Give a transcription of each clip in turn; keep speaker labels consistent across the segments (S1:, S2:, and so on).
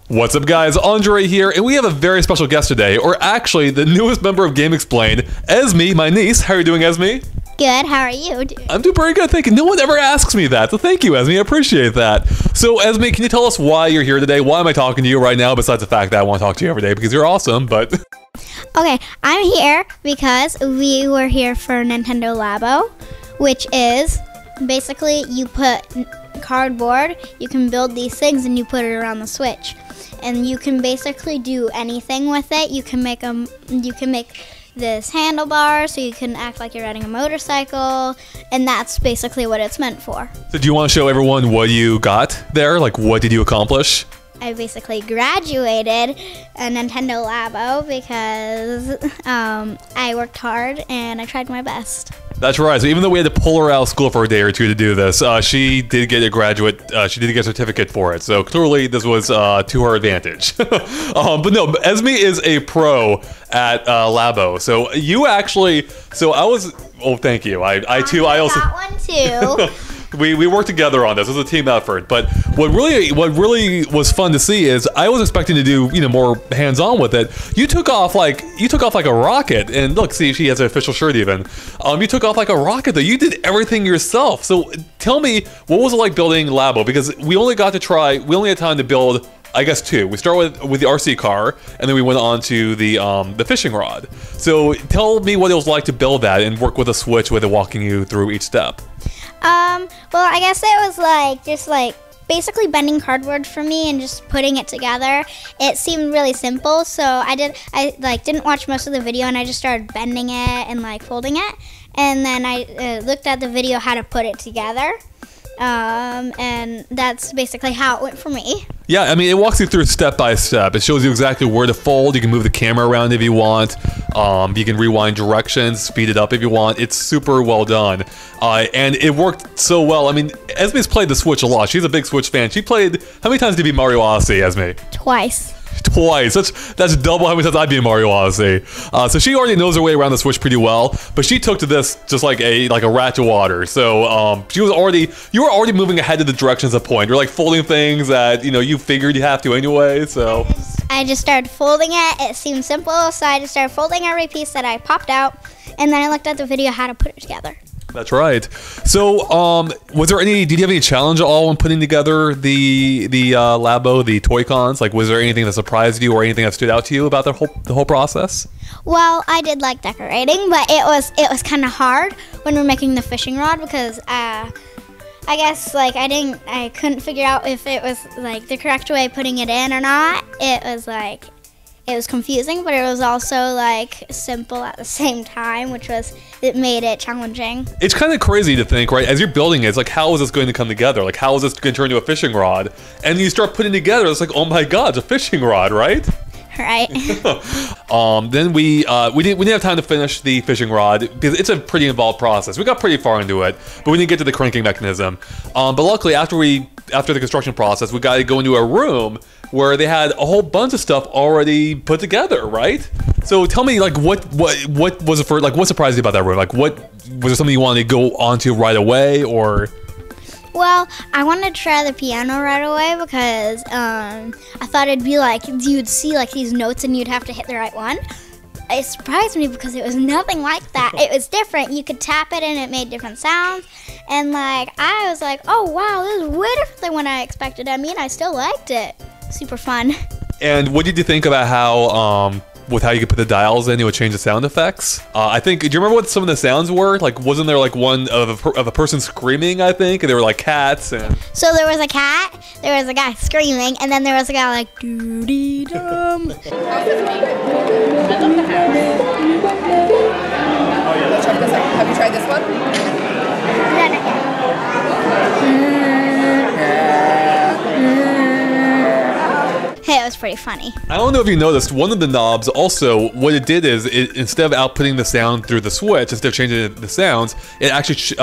S1: What's up guys, Andre here, and we have a very special guest today, or actually the newest member of GameXplain, Esme, my niece. How are you doing, Esme?
S2: Good, how are you doing?
S1: I'm doing pretty good, thank you. No one ever asks me that, so thank you, Esme, I appreciate that. So Esme, can you tell us why you're here today? Why am I talking to you right now, besides the fact that I want to talk to you every day, because you're awesome, but...
S2: Okay, I'm here because we were here for Nintendo Labo, which is basically you put cardboard, you can build these things and you put it around the Switch. And you can basically do anything with it. You can make this handlebar so you can act like you're riding a motorcycle, and that's basically what it's meant for.
S1: So do you want to show everyone what you got there? Like, what did you accomplish?
S2: I basically graduated a Nintendo Labo because I worked hard and I tried my best.
S1: That's right. So even though we had to pull her out of school for a day or two to do this, she did get a graduate. She did get a certificate for it. So clearly, this was to her advantage. But no, Esme is a pro at Labo. So you actually. So I was. Oh, thank you. I also
S2: got one too.
S1: We worked together on this. It was a team effort. But what really was fun to see is I was expecting to do more hands-on with it. You took off like a rocket. And look, see, she has an official shirt even. You took off like a rocket though. You did everything yourself. So tell me, what was it like building Labo? Because we only had time to build, I guess, two. We started with the RC car, and then we went on to the fishing rod. So tell me what it was like to build that and work with a Switch with it walking you through each step.
S2: Well, I guess it was just basically bending cardboard for me and just putting it together. It seemed really simple, so I didn't watch most of the video, and I just started bending it and folding it, and then I looked at the video how to put it together. And that's basically how it went for me.
S1: Yeah, I mean, it walks you through step by step. It shows you exactly where to fold. You can move the camera around if you want. You can rewind directions, speed it up if you want. It's super well done. And it worked so well. I mean, Esme's played the Switch a lot. She's a big Switch fan. She played, how many times did you beat Mario Odyssey, Esme?
S2: Twice.
S1: Twice. That's double how many times I beat Mario Odyssey. So she already knows her way around the Switch pretty well, but she took to this just like a rat to water. So you were already moving ahead of the directions at point. You're folding things that you figured you have to anyway. So
S2: I just started folding it. It seemed simple, so I just started folding every piece that I popped out, and then I looked at the video how to put it together.
S1: That's right. So, did you have any challenge at all when putting together the Labo, the Toy-Cons? Was there anything that surprised you or anything that stood out to you about the whole process?
S2: Well, I did like decorating, but it was kind of hard when we were making the fishing rod because I guess I couldn't figure out if it was the correct way of putting it in or not. It was confusing, but it was also simple at the same time, it made it challenging.
S1: It's kind of crazy to think, right? As you're building it, it's how is this going to come together? How is this going to turn into a fishing rod? And you start putting it together, it's oh my God, it's a fishing rod, right?
S2: Right.
S1: Then we didn't have time to finish the fishing rod because it's a pretty involved process. We got pretty far into it, but we didn't get to the cranking mechanism. But luckily, after the construction process, we got to go into a room where they had a whole bunch of stuff already put together, right? So tell me, what was it for? What surprised you about that room? Was there something you wanted to go onto right away, or?
S2: Well, I wanted to try the piano right away because I thought it'd be you'd see these notes and you'd have to hit the right one. It surprised me because it was nothing like that. It was different. You could tap it and it made different sounds. And I was oh wow, this is way different than what I expected. I mean, I still liked it. Super fun. And
S1: what did you think about how you could put the dials in, it would change the sound effects? I think, do you remember what some of the sounds were? Wasn't there one of a person screaming, I think? And there were cats and... So there was a cat, there was a guy screaming, and then there was a guy doo-dee-dum.
S3: How's this meat? I love the house. Oh yeah. Let's try this out. Have you tried this one?
S2: Hey, it was pretty funny.
S1: I don't know if you noticed, one of the knobs also, what it did is, instead of outputting the sound through the Switch, instead of changing the sounds, it actually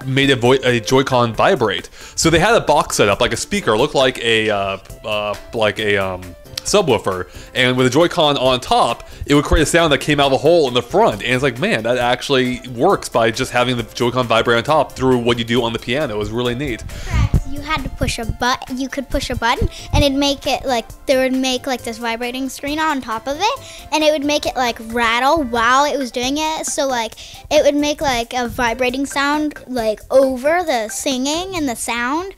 S1: made a Joy-Con vibrate. So they had a box set up, like a speaker, looked like a subwoofer, and with a Joy-Con on top, it would create a sound that came out of a hole in the front. And it's man, that actually works by just having the Joy-Con vibrate on top through what you do on the piano. It was really neat.
S2: Correct. You you had to push a button. You could push a button, and it'd make it like there would make like this vibrating screen on top of it, and it would make it like rattle while it was doing it. So like it would make like a vibrating sound like over the singing and the sound,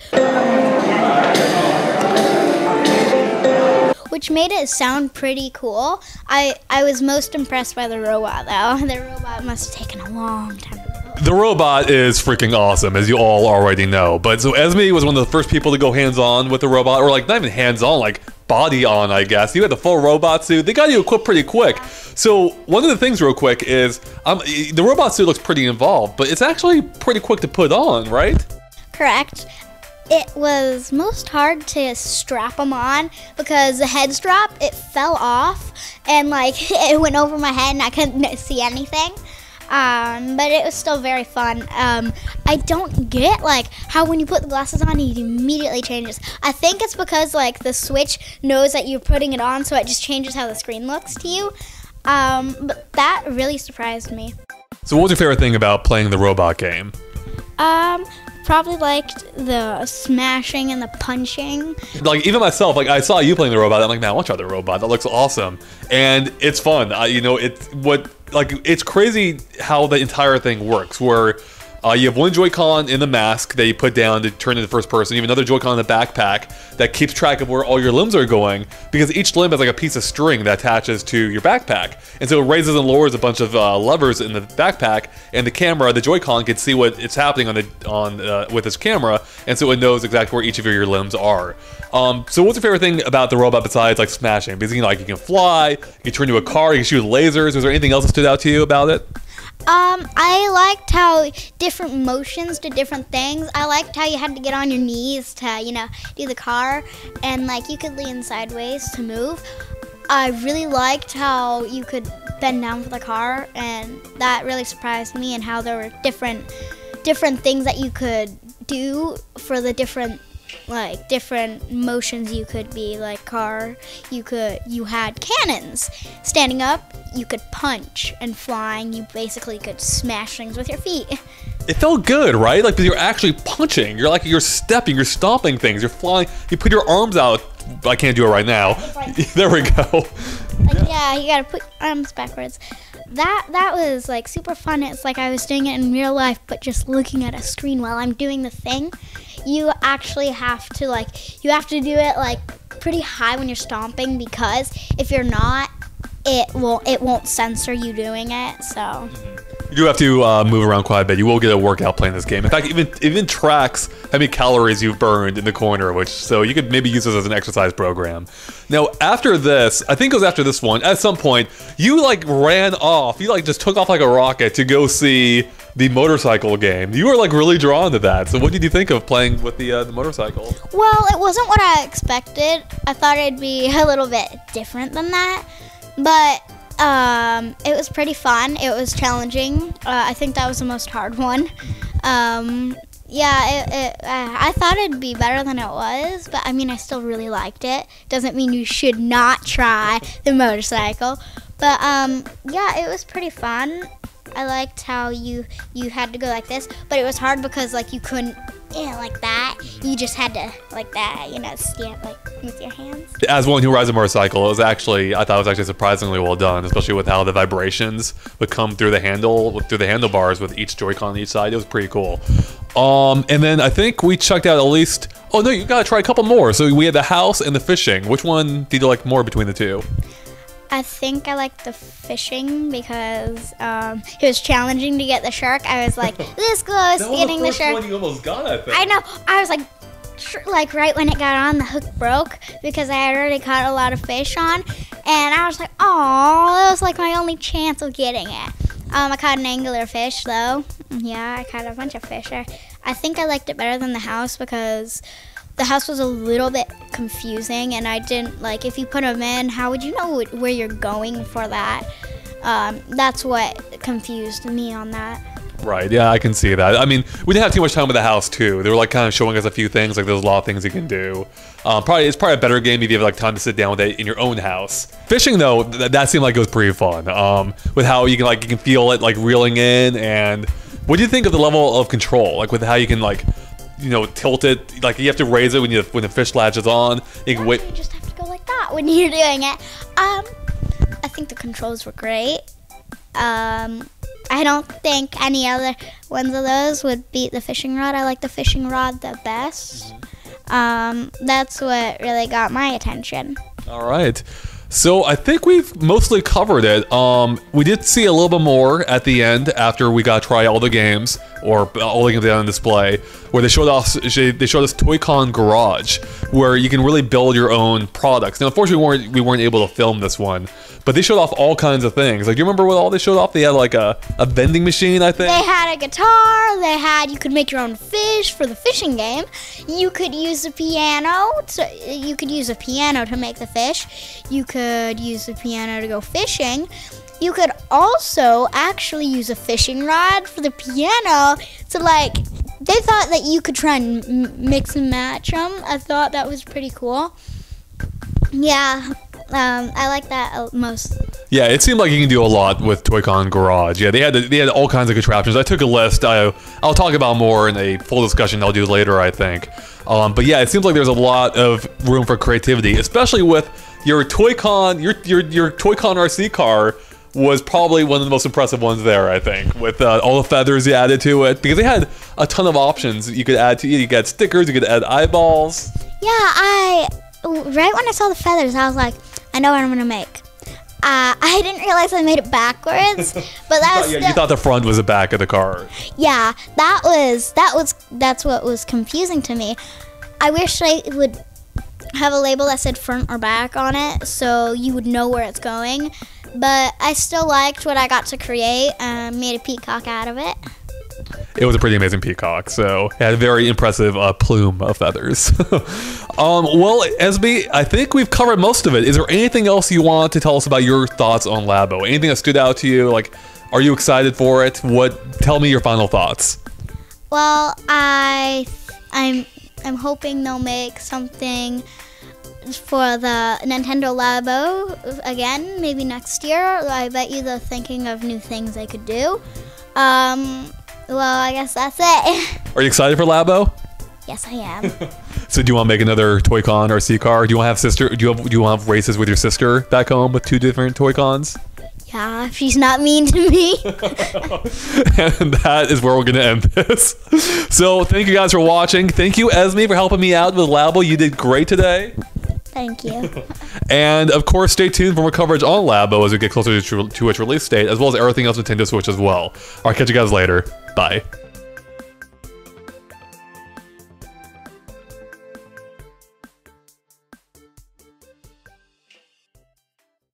S2: which made it sound pretty cool. I was most impressed by the robot though. The robot must have taken a long time.
S1: The robot is freaking awesome, as you all already know. But so Esme was one of the first people to go hands-on with the robot, or like not even hands-on, like body on, I guess. You had the full robot suit. They got you equipped pretty quick. So one of the things real quick is the robot suit looks pretty involved, but it's actually pretty quick to put on, right?
S2: Correct. It was most hard to strap them on because the head strap, it fell off and like it went over my head and I couldn't see anything. But it was still very fun. I don't get like how when you put the glasses on it immediately changes. I think it's because like the Switch knows that you're putting it on, so it just changes how the screen looks to you. But that really surprised me.
S1: So what was your favorite thing about playing the robot game?
S2: Probably liked the smashing and the punching.
S1: Like even myself, like I saw you playing the robot, I'm like, man, I want to try the robot. That looks awesome, and it's fun. You know, it's crazy how the entire thing works. Where you have one Joy-Con in the mask that you put down to turn into first person. You have another Joy-Con in the backpack that keeps track of where all your limbs are going, because each limb has like a piece of string that attaches to your backpack. And so it raises and lowers a bunch of levers in the backpack, and the camera, the Joy-Con, can see what it's happening with its camera, and so it knows exactly where each of your limbs are. So what's your favorite thing about the robot besides like smashing? Because you can fly, you can turn into a car, you can shoot lasers. Was there anything else that stood out to you about it?
S2: I liked how different motions did different things. I liked how you had to get on your knees to, do the car, and like you could lean sideways to move. I really liked how you could bend down for the car, and that really surprised me, and how there were different things that you could do for the different motions. You could be like car, you had cannons. Standing up, you could punch, and flying, you basically could smash things with your feet.
S1: It felt good, right? Like, because you're actually punching. You're stepping, you're stomping things, you're flying, you put your arms out. I can't do it right now. There we go.
S2: Yeah, you gotta put your arms backwards. That was like super fun. It's like I was doing it in real life, but just looking at a screen while I'm doing the thing. You actually have to do it like pretty high when you're stomping, because if you're not, it won't censor you doing it. So
S1: you do have to move around quite a bit. You will get a workout playing this game. In fact, even tracks how many calories you've burned in the corner, so you could maybe use this as an exercise program. Now, after this, I think it was after this one, at some point, you like ran off. You like just took off like a rocket to go see the motorcycle game. You were like really drawn to that. So what did you think of playing with the motorcycle?
S2: Well, it wasn't what I expected. I thought it'd be a little bit different than that, but it was pretty fun. It was challenging. I think that was the most hard one. I thought it'd be better than it was, but I mean, I still really liked it. Doesn't mean you should not try the motorcycle, but it was pretty fun. I liked how you had to go like this, but it was hard because like you couldn't like that. You just had to like that, stamp like with your hands.
S1: As one who rides a motorcycle, I thought it was actually surprisingly well done, especially with how the vibrations would come through the handlebars with each Joy-Con on each side. It was pretty cool. And then I think we checked out at least. Oh no, you gotta try a couple more. So we had the house and the fishing. Which one did you like more between the two?
S2: I think I liked the fishing because it was challenging to get the shark. I was like, this close to getting the shark.
S1: One you almost got, I think.
S2: I know. I was like right when it got on, the hook broke because I had already caught a lot of fish on, and I was like, oh, that was like my only chance of getting it. I caught an angler fish though. Yeah, I caught a bunch of fish. I think I liked it better than the house because the house was a little bit confusing, and I didn't like, if you put them in, how would you know where you're going for that? That's what confused me on that.
S1: Right, yeah, I can see that. I mean, we didn't have too much time with the house too. They were like kind of showing us a few things, like there's a lot of things you can do. It's probably a better game if you have like time to sit down with it in your own house. Fishing though, that seemed like it was pretty fun. With how you can feel it like reeling in, and what do you think of the level of control? Like with how you can like tilt it. Like you have to raise it when the fish latches on. You can wait.
S2: You just have to go like that when you're doing it. I think the controls were great. I don't think any other ones of those would beat the fishing rod. I like the fishing rod the best. That's what really got my attention.
S1: All right. So I think we've mostly covered it. We did see a little bit more at the end after we got to try all the games, or all the games on display, where they showed us Toy-Con Garage, where you can really build your own products. Now, unfortunately, we weren't able to film this one, but they showed off all kinds of things. Like, do you remember what all they showed off? They had like a vending machine, I think.
S2: They had a guitar. You could make your own fish for the fishing game. You could use a piano. You could use a piano to make the fish. You could use the piano to go fishing. You could also actually use a fishing rod for the piano. So they thought that you could try and mix and match them. I thought that was pretty cool. Yeah, I like that most.
S1: Yeah, it seemed like you can do a lot with Toy-Con Garage. Yeah, they had all kinds of contraptions. I took a list. I'll talk about more in a full discussion I'll do later, I think. But yeah, it seems like there's a lot of room for creativity, especially with your Toy-Con, your Toy-Con RC car was probably one of the most impressive ones there, I think, with all the feathers you added to it, because they had a ton of options you could add to it. You could add stickers, you could add eyeballs.
S2: Yeah, right when I saw the feathers, I was like, I know what I'm gonna make. I didn't realize I made it backwards, but
S1: you thought the front was the back of the car.
S2: Yeah, that's what was confusing to me. I wish I would have a label that said front or back on it, so you would know where it's going. But I still liked what I got to create. Made a peacock out of it.
S1: It was a pretty amazing peacock, so it had a very impressive plume of feathers. Well, Esme, I think we've covered most of it. Is there anything else you want to tell us about your thoughts on Labo? Anything that stood out to you? Like, are you excited for it? Tell me your final thoughts.
S2: Well, I'm hoping they'll make something for the Nintendo Labo again, maybe next year. I bet you they're thinking of new things they could do. Well, I guess that's it.
S1: Are you excited for Labo?
S2: Yes, I am.
S1: So do you want to make another Toy-Con RC car? Do you want to have sister? Do you want to have races with your sister back home with 2 different Toy-Cons?
S2: Yeah, if she's not mean to me.
S1: And that is where we're going to end this. So thank you guys for watching. Thank you, Esme, for helping me out with Labo. You did great today.
S2: Thank you.
S1: And of course, stay tuned for more coverage on Labo as we get closer to its release date, as well as everything else Nintendo Switch as well. All right, catch you guys later. Bye.